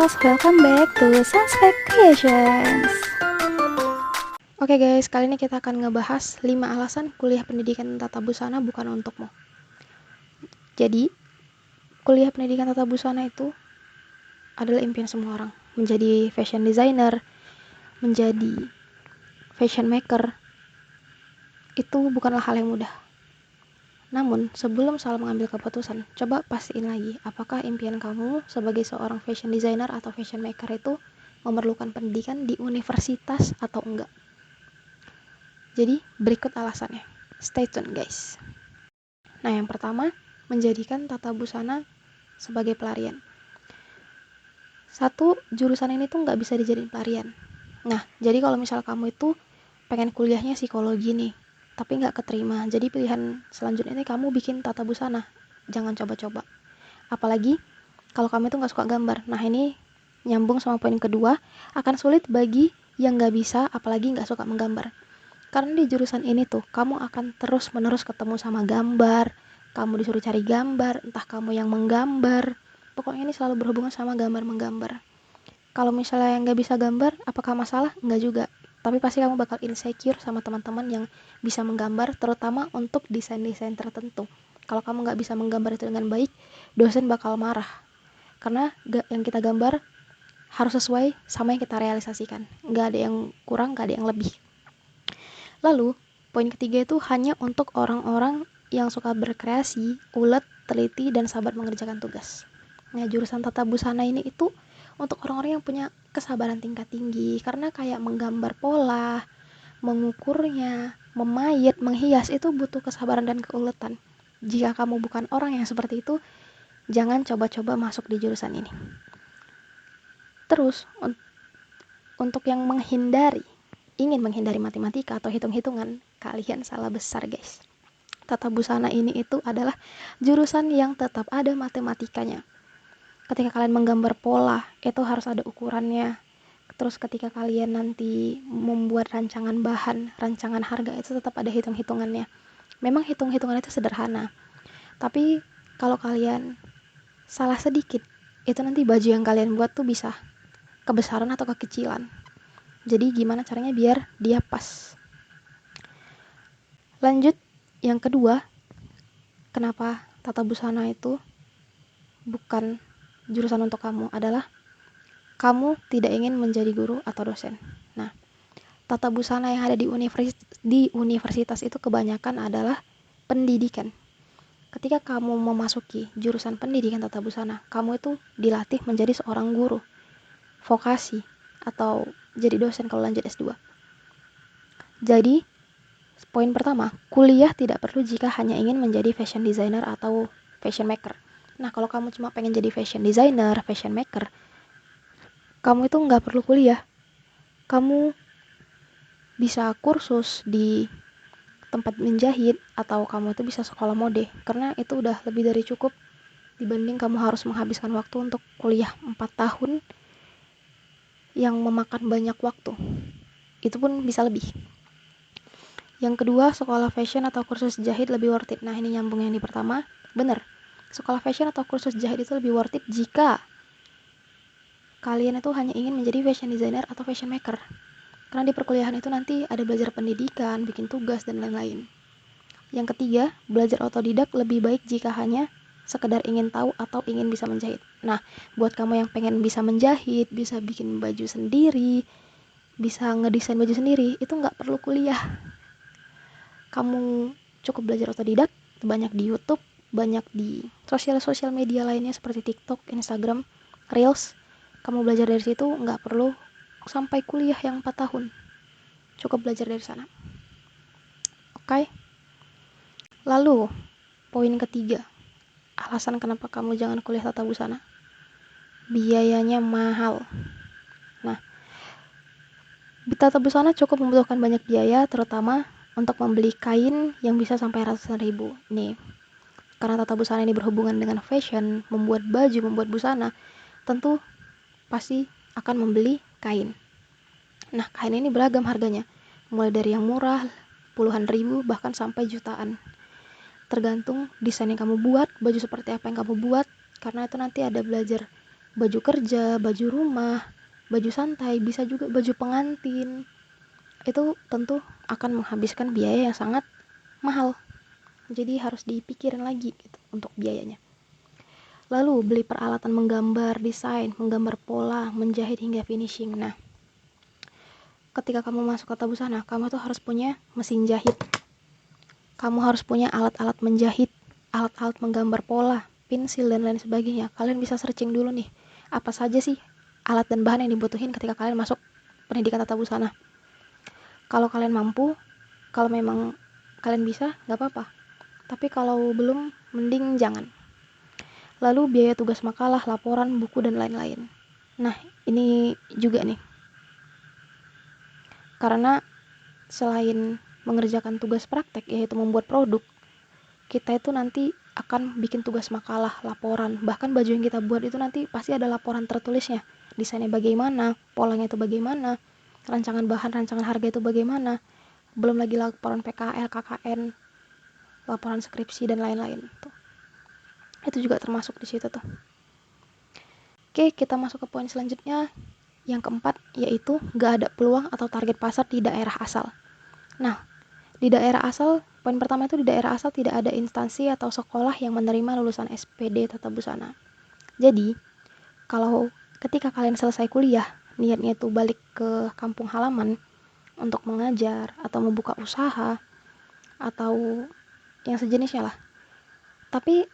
girls, welcome back to Sunspec Creations. Oke guys, kali ini kita akan ngebahas 5 alasan kuliah pendidikan tata busana bukan untukmu. Jadi, kuliah pendidikan tata busana itu adalah impian semua orang. Menjadi fashion designer, menjadi fashion maker, itu bukanlah hal yang mudah. Namun, sebelum salah mengambil keputusan, coba pastiin lagi apakah impian kamu sebagai seorang fashion designer atau fashion maker itu memerlukan pendidikan di universitas atau enggak. Jadi, berikut alasannya. Stay tune guys. Nah, yang pertama, menjadikan tata busana sebagai pelarian. Satu, jurusan ini tuh nggak bisa dijadiin pelarian. Nah, jadi kalau misal kamu itu pengen kuliahnya psikologi nih, tapi nggak keterima, jadi pilihan selanjutnya ini kamu bikin tata busana. Jangan coba-coba. Apalagi kalau kamu itu nggak suka gambar. Nah, ini nyambung sama poin kedua, akan sulit bagi yang nggak bisa, apalagi nggak suka menggambar. Karena di jurusan ini tuh, kamu akan terus-menerus ketemu sama gambar, kamu disuruh cari gambar, entah kamu yang menggambar, pokoknya ini selalu berhubungan sama gambar-menggambar. Kalau misalnya yang nggak bisa gambar, apakah masalah? Nggak juga. Tapi pasti kamu bakal insecure sama teman-teman yang bisa menggambar, terutama untuk desain-desain tertentu. Kalau kamu nggak bisa menggambar itu dengan baik, dosen bakal marah. Karena yang kita gambar harus sesuai sama yang kita realisasikan. Nggak ada yang kurang, nggak ada yang lebih. Lalu, poin ketiga itu hanya untuk orang-orang yang suka berkreasi, ulet, teliti, dan sabar mengerjakan tugas. Nah, jurusan tata busana ini itu untuk orang-orang yang punya kesabaran tingkat tinggi, karena kayak menggambar pola, mengukurnya, memayat, menghias itu butuh kesabaran dan keuletan. Jika kamu bukan orang yang seperti itu, jangan coba-coba masuk di jurusan ini. Terus, untuk yang ingin menghindari matematika atau hitung-hitungan, kalian salah besar guys. Tata busana ini itu adalah jurusan yang tetap ada matematikanya. Ketika kalian menggambar pola, itu harus ada ukurannya. Terus ketika kalian nanti membuat rancangan bahan, rancangan harga, itu tetap ada hitung-hitungannya. Memang hitung-hitungan itu sederhana, tapi kalau kalian salah sedikit, itu nanti baju yang kalian buat tuh bisa kebesaran atau kekecilan. Jadi gimana caranya biar dia pas. Lanjut, yang kedua, kenapa tata busana itu bukan jurusan untuk kamu adalah kamu tidak ingin menjadi guru atau dosen. Nah, tata busana yang ada di universitas itu kebanyakan adalah pendidikan. Ketika kamu memasuki jurusan pendidikan tata busana, kamu itu dilatih menjadi seorang guru, vokasi, atau jadi dosen kalau lanjut S2. Jadi, poin pertama, kuliah tidak perlu jika hanya ingin menjadi fashion designer atau fashion maker. Nah, kalau kamu cuma pengen jadi fashion designer, fashion maker, kamu itu nggak perlu kuliah. Kamu bisa kursus di tempat menjahit, atau kamu itu bisa sekolah mode, karena itu udah lebih dari cukup dibanding kamu harus menghabiskan waktu untuk kuliah 4 tahun yang memakan banyak waktu. Itu pun bisa lebih. Yang kedua, sekolah fashion atau kursus jahit lebih worth it. Nah, ini nyambung yang di pertama. Bener, sekolah fashion atau kursus jahit itu lebih worth it jika kalian itu hanya ingin menjadi fashion designer atau fashion maker. Karena di perkuliahan itu nanti ada belajar pendidikan, bikin tugas, dan lain-lain. Yang ketiga, belajar otodidak lebih baik jika hanya sekedar ingin tahu atau ingin bisa menjahit. Nah, buat kamu yang pengen bisa menjahit, bisa bikin baju sendiri, bisa ngedesain baju sendiri, itu nggak perlu kuliah. Kamu cukup belajar otodidak, banyak di YouTube, banyak di sosial media lainnya seperti TikTok, Instagram, Reels. Kamu belajar dari situ, nggak perlu sampai kuliah yang 4 tahun. Cukup belajar dari sana. Oke? Lalu, poin ketiga. Alasan kenapa kamu jangan kuliah tata busana? Biayanya mahal. Nah, tata busana cukup membutuhkan banyak biaya, terutama untuk membeli kain yang bisa sampai ratusan ribu. Nih, karena tata busana ini berhubungan dengan fashion, membuat baju, membuat busana, tentu pasti akan membeli kain. Nah, kain ini beragam harganya, mulai dari yang murah, puluhan ribu, bahkan sampai jutaan. Tergantung desain yang kamu buat, baju seperti apa yang kamu buat, karena itu nanti ada belajar baju kerja, baju rumah, baju santai, bisa juga baju pengantin. Itu tentu akan menghabiskan biaya yang sangat mahal. Jadi harus dipikirin lagi gitu untuk biayanya. Lalu beli peralatan menggambar, desain, menggambar pola, menjahit hingga finishing. Nah, ketika kamu masuk ke busana, kamu tuh harus punya mesin jahit. Kamu harus punya alat-alat menjahit, alat-alat menggambar pola, pensil dan lain sebagainya. Kalian bisa searching dulu nih, apa saja sih alat dan bahan yang dibutuhin ketika kalian masuk pendidikan tata busana. Kalau kalian mampu, kalau memang kalian bisa, nggak apa-apa. Tapi kalau belum, mending jangan. Lalu biaya tugas makalah, laporan, buku, dan lain-lain. Nah, ini juga nih. Karena selain mengerjakan tugas praktek, yaitu membuat produk, kita itu nanti akan bikin tugas makalah, laporan. Bahkan baju yang kita buat itu nanti pasti ada laporan tertulisnya. Desainnya bagaimana, polanya itu bagaimana, rancangan bahan, rancangan harga itu bagaimana. Belum lagi laporan PKL, KKN, laporan skripsi, dan lain-lain. Itu juga termasuk di situ tuh. Oke, kita masuk ke poin selanjutnya. Yang keempat, yaitu gak ada peluang atau target pasar di daerah asal. Nah, di daerah asal, poin pertama itu di daerah asal tidak ada instansi atau sekolah yang menerima lulusan SPD Tata Busana. Jadi, kalau ketika kalian selesai kuliah, niatnya itu balik ke kampung halaman untuk mengajar atau membuka usaha atau yang sejenisnya lah. Tapi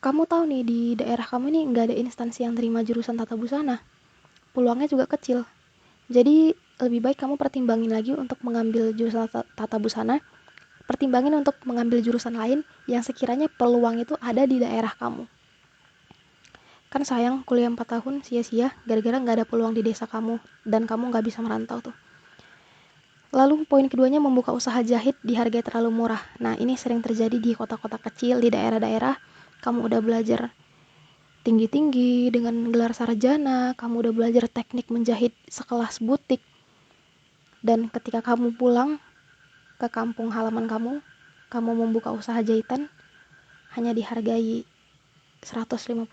kamu tahu nih di daerah kamu ini nggak ada instansi yang terima jurusan tata busana, peluangnya juga kecil. Jadi lebih baik kamu pertimbangin lagi untuk mengambil jurusan tata busana, pertimbangin untuk mengambil jurusan lain yang sekiranya peluang itu ada di daerah kamu. Kan sayang kuliah 4 tahun sia-sia gara-gara nggak ada peluang di desa kamu dan kamu nggak bisa merantau tuh. Lalu poin keduanya, membuka usaha jahit di harga terlalu murah. Nah, ini sering terjadi di kota-kota kecil, di daerah-daerah. Kamu udah belajar tinggi-tinggi dengan gelar sarjana, kamu udah belajar teknik menjahit sekelas butik. Dan ketika kamu pulang ke kampung halaman kamu membuka usaha jahitan, hanya dihargai 150.000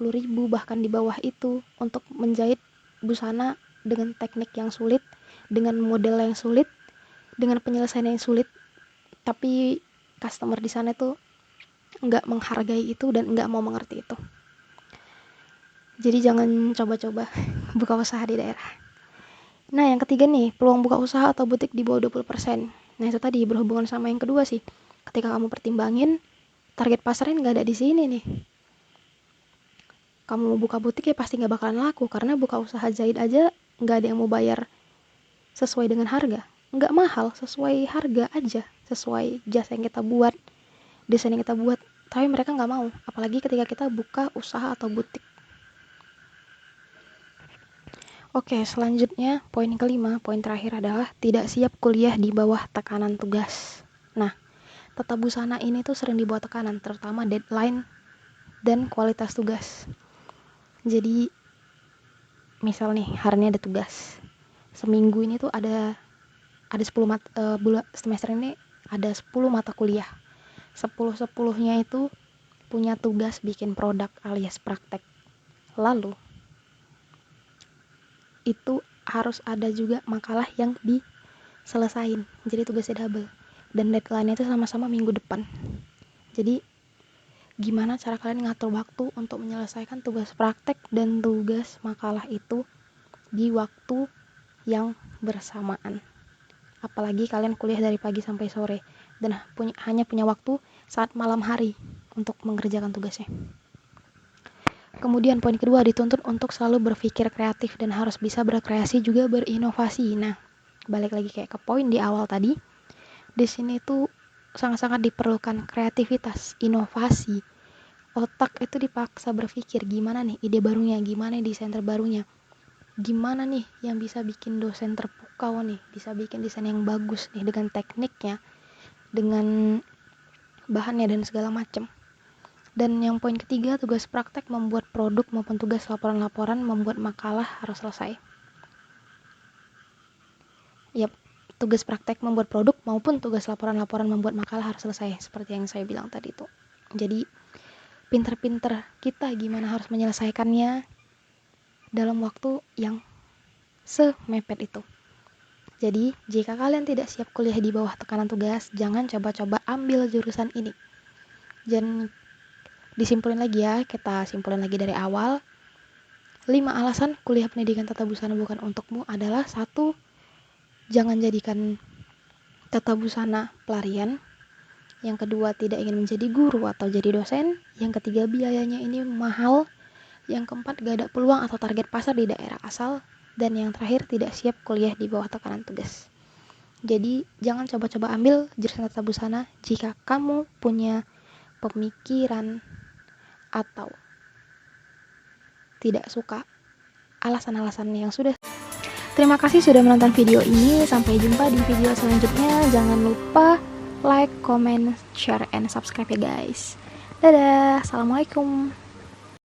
bahkan di bawah itu untuk menjahit busana dengan teknik yang sulit, dengan model yang sulit, dengan penyelesaian yang sulit. Tapi customer di sana tuh nggak menghargai itu dan nggak mau mengerti itu. Jadi jangan coba-coba buka usaha di daerah. Nah, yang ketiga nih, peluang buka usaha atau butik di bawah 20%. Nah, itu tadi berhubungan sama yang kedua sih. Ketika kamu pertimbangin, target pasarnya nggak ada di sini nih. Kamu mau buka butik ya pasti nggak bakalan laku, karena buka usaha jahit aja nggak ada yang mau bayar sesuai dengan harga. Nggak mahal, sesuai harga aja, sesuai jasa yang kita buat, desain yang kita buat. Tapi mereka nggak mau, apalagi ketika kita buka usaha atau butik. Oke, selanjutnya poin kelima, poin terakhir adalah tidak siap kuliah di bawah tekanan tugas. Nah, tata busana ini tuh sering dibawa tekanan, terutama deadline dan kualitas tugas. Jadi, misal nih, hari ini ada tugas. Seminggu ini tuh ada 10 semester ini ada 10 mata kuliah. 10-10-nya itu punya tugas bikin produk alias praktek. Lalu itu harus ada juga makalah yang diselesain, jadi tugasnya double, dan deadline-nya itu sama-sama minggu depan. Jadi gimana cara kalian ngatur waktu untuk menyelesaikan tugas praktek dan tugas makalah itu di waktu yang bersamaan, apalagi kalian kuliah dari pagi sampai sore dan hanya punya waktu saat malam hari untuk mengerjakan tugasnya. Kemudian poin kedua, dituntut untuk selalu berpikir kreatif dan harus bisa berkreasi juga berinovasi. Nah, balik lagi kayak ke poin di awal tadi, di sini tuh sangat-sangat diperlukan kreativitas, inovasi. Otak itu dipaksa berpikir gimana nih ide barunya, gimana desain terbarunya, gimana nih yang bisa bikin dosen terpukau nih, bisa bikin desain yang bagus nih dengan tekniknya, dengan bahannya dan segala macam. Dan yang poin ketiga, tugas praktek membuat produk maupun tugas laporan-laporan membuat makalah harus selesai. Yap, tugas praktek membuat produk maupun tugas laporan-laporan membuat makalah harus selesai, seperti yang saya bilang tadi itu. Jadi pinter-pinter kita gimana harus menyelesaikannya, dalam waktu yang semepet itu. Jadi, jika kalian tidak siap kuliah di bawah tekanan tugas, jangan coba-coba ambil jurusan ini. Dan disimpulin lagi ya, kita simpulin lagi dari awal. 5 alasan kuliah pendidikan tata busana bukan untukmu adalah: 1. Jangan jadikan tata busana pelarian. Yang kedua, tidak ingin menjadi guru atau jadi dosen. Yang ketiga, biayanya ini mahal. Yang keempat, gak ada peluang atau target pasar di daerah asal. Dan yang terakhir, tidak siap kuliah di bawah tekanan tugas. Jadi, jangan coba-coba ambil jurusan tata busana jika kamu punya pemikiran atau tidak suka alasan-alasan yang sudah. Terima kasih sudah menonton video ini. Sampai jumpa di video selanjutnya. Jangan lupa like, comment, share, and subscribe ya guys. Dadah, assalamualaikum.